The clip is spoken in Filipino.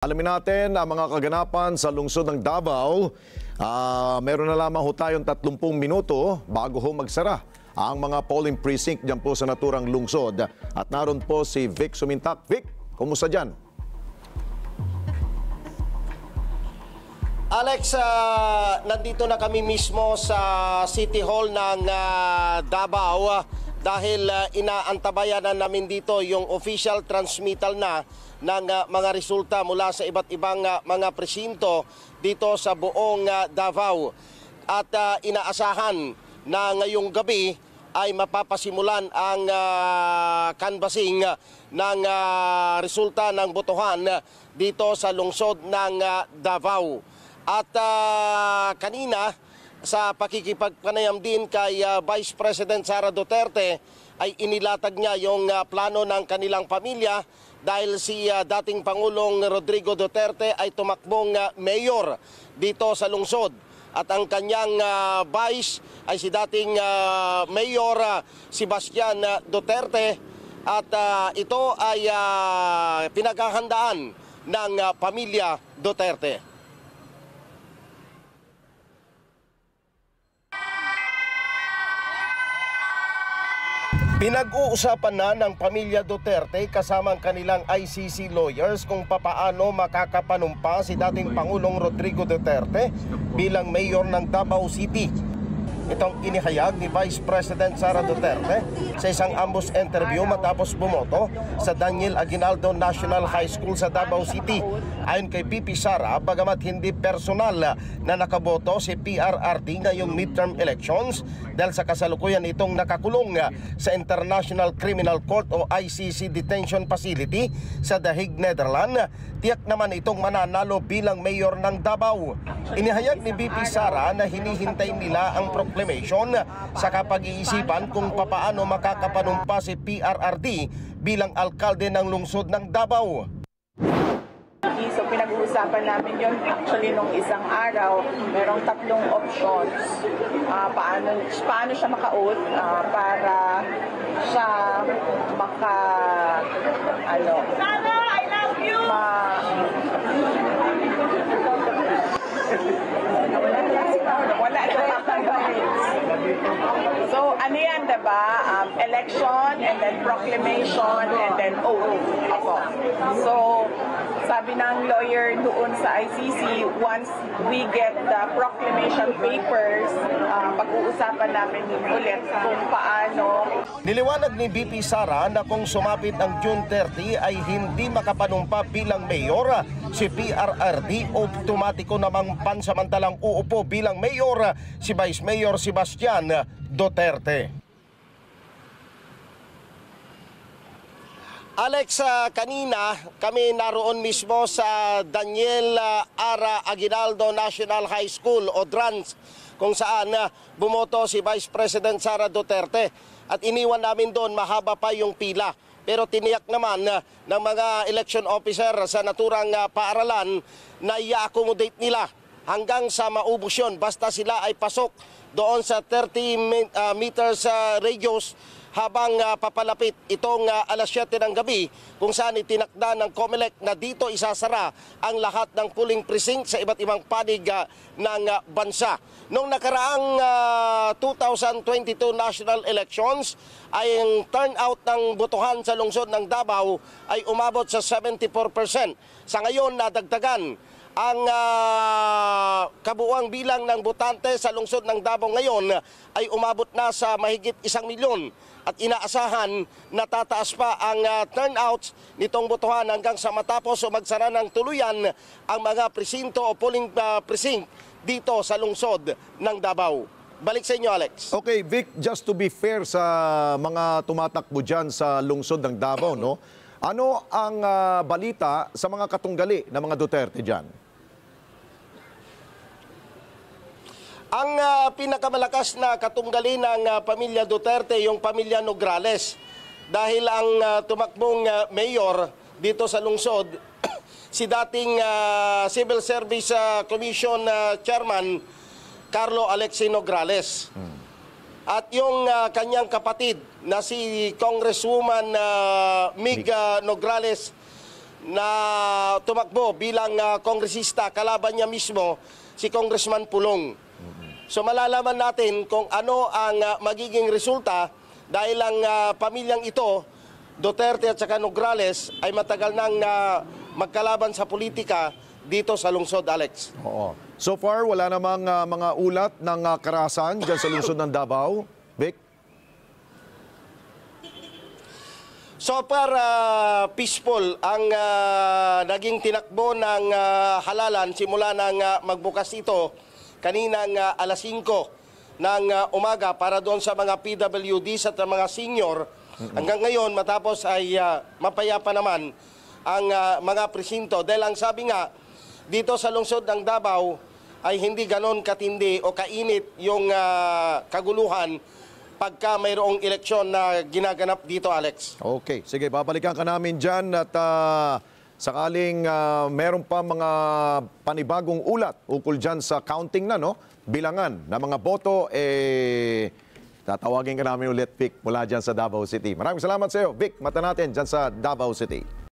Alamin natin ang mga kaganapan sa lungsod ng Davao. Meron na lamang ho tayong 30 minuto bago ho magsara ang mga polling precinct dyan po sa naturang lungsod. At naroon po si Vic Sumintak. Vic, kumusta dyan? Alex, nandito na kami mismo sa City Hall ng Davao dahil inaantabayan na namin dito yung official transmittal na ng mga resulta mula sa iba't ibang mga presinto dito sa buong Davao. At inaasahan na ngayong gabi ay mapapasimulan ang canvassing ng resulta ng botohan dito sa lungsod ng Davao. At kanina sa pakikipagpanayam din kay Vice President Sara Duterte ay inilatag niya yung plano ng kanilang pamilya dahil si dating Pangulong Rodrigo Duterte ay tumakbong mayor dito sa lungsod. At ang kanyang vice ay si dating Mayor Sebastian Duterte. At ito ay pinaghahandaan ng pamilya Duterte. Pinag-uusapan na ng pamilya Duterte kasama ang kanilang ICC lawyers kung papaano makakapanumpa si dating Pangulong Rodrigo Duterte bilang mayor ng Davao City. Itong inihayag ni Vice President Sara Duterte sa isang ambush interview matapos bumoto sa Daniel Aguinaldo National High School sa Davao City. Ayon kay VP Sara, bagamat hindi personal na nakaboto si PRRD ngayong midterm elections dahil sa kasalukuyan itong nakakulong sa International Criminal Court o ICC Detention Facility sa The Hague, Netherlands, tiyak naman itong mananalo bilang mayor ng Davao. Inihayag ni VP Sara na hinihintay nila ang proclamation sa kapag-iisipan kung papaano makakapanumpa si PRRD bilang alkalde ng lungsod ng Davao. So pinag-uusapan namin yun actually nung isang araw. Merong 3 options. Paano siya maka-oath para siya Sara, I love you! Wala So, ano yan, diba? Election, and then proclamation, and then oath. Ako. So, sabi ng lawyer doon sa ICC, once we get the proclamation papers, pag-uusapan namin ulit kung paano. Niliwanag ni VP Sara na kung sumapit ang June 30 ay hindi makapanumpa bilang mayor si PRRD, automatiko namang pansamantalang uupo bilang mayor si Vice Mayor Sebastian Duterte. Alex, kanina kami naroon mismo sa Daniel Ara Aguinaldo National High School o DRANS kung saan bumoto si Vice President Sara Duterte at iniwan namin doon mahaba pa yung pila. Pero tiniyak naman ng mga election officer sa naturang paaralan na i-accommodate nila hanggang sa maubos yun basta sila ay pasok doon sa 30 meters radius habang papalapit itong alas 7 ng gabi kung saan itinakda ng COMELEC na dito isasara ang lahat ng polling precinct sa iba't ibang panig ng bansa. Noong nakaraang 2022 national elections ay ang turnout ng botohan sa lungsod ng Davao ay umabot sa 74%. Sa ngayon nadagdagan ang kabuuang bilang ng botante sa lungsod ng Davao ngayon ay umabot na sa mahigit 1 milyon at inaasahan na tataas pa ang turnouts nitong botohan hanggang sa matapos o magsara ng tuluyan ang mga presinto o polling precinct dito sa lungsod ng Davao. Balik sa inyo, Alex. Okay, Vic, just to be fair sa mga tumatakbo dyan sa lungsod ng Davao, no? Ano ang balita sa mga katunggali ng mga Duterte dyan? Ang pinakamalakas na katunggali ng pamilya Duterte, yung pamilya Nograles. Dahil ang tumakbong mayor dito sa lungsod, si dating Civil Service Commission Chairman, Carlo Alexei Nograles. At yung kanyang kapatid na si Congresswoman Mig Nograles na tumakbo bilang kongresista, kalaban niya mismo si Congressman Pulong. So malalaman natin kung ano ang magiging resulta dahil ang pamilyang ito, Duterte at saka Nograles, ay matagal nang magkalaban sa politika dito sa lungsod, Alex. Oo. So far, wala namang mga ulat ng karahasan dyan sa lungsod ng Davao. Vic? So far, peaceful ang naging tinakbo ng halalan simula nang magbukas ito kaninang alas 5 ng umaga para doon sa mga PWDs at mga senior. Hanggang ngayon, matapos ay mapayapa naman ang mga presinto. Dahil ang sabi nga, dito sa lungsod ng Davao ay hindi ganon katindi o kainit yung kaguluhan pagka mayroong eleksyon na ginaganap dito, Alex. Okay. Sige, babalikan ka namin dyan at sakaling meron pa mga panibagong ulat ukol dyan sa counting na, no? Bilangan na mga boto, tatawagin ka namin ulit, Vic, mula dyan sa Davao City. Maraming salamat sa iyo, Vic. Mata natin dyan sa Davao City.